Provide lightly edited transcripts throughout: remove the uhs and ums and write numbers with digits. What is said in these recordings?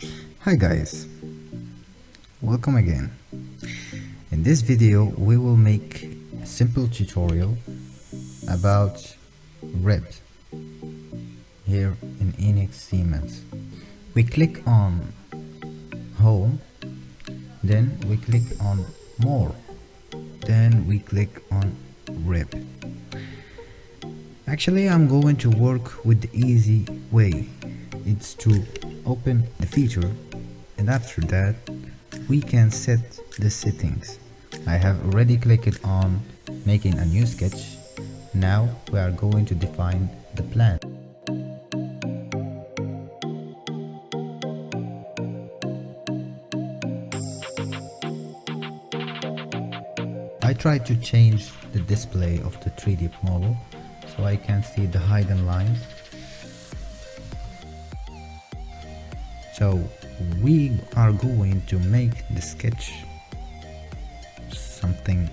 Hi guys, welcome again. In this video we will make a simple tutorial about red here in Enix Siemens. We click on home, then we click on more, then we click on rib. Actually I'm going to work with the easy way. It's to open the feature, and after that we can set the settings. I have already clicked on making a new sketch. Now we are going to define the plan. I try to change the display of the 3D model so I can see the hidden lines. So we are going to make the sketch something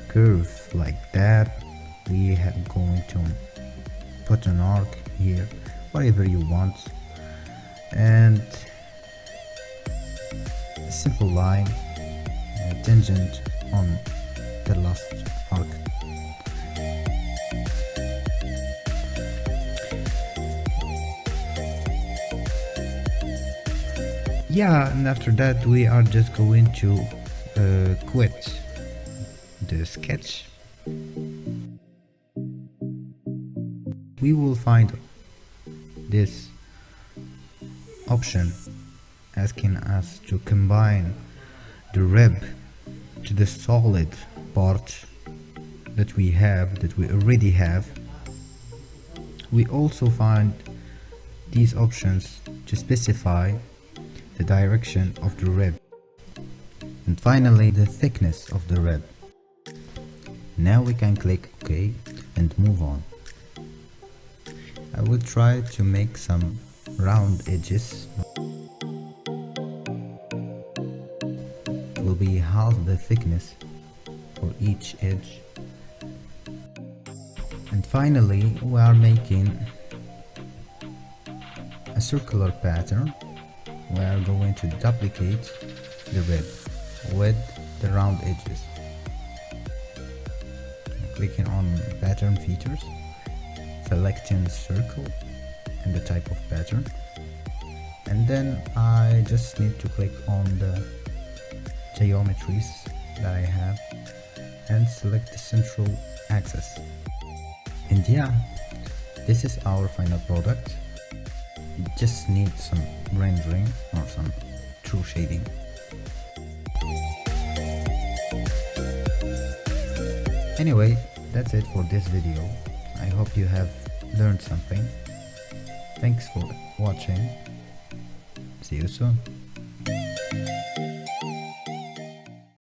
curved like that. We are going to put an arc here, whatever you want, and a simple line, a tangent on the last arc. Yeah, and after that we are just going to quit the sketch. We will find this option asking us to combine the rib to the solid part that we already have. We also find these options to specify the direction of the rib, and finally the thickness of the rib. Now we can click OK and move on. I will try to make some round edges. It will be half the thickness for each edge. And finally we are making a circular pattern. We are going to duplicate the rib with the round edges. Clicking on pattern features, selecting circle and the type of pattern, and then I just need to click on the geometries that I have and select the central axis. And yeah, this is our final product. It just needs some rendering or some true shading. Anyway, that's it for this video. I hope you have learned something. Thanks for watching. See you soon.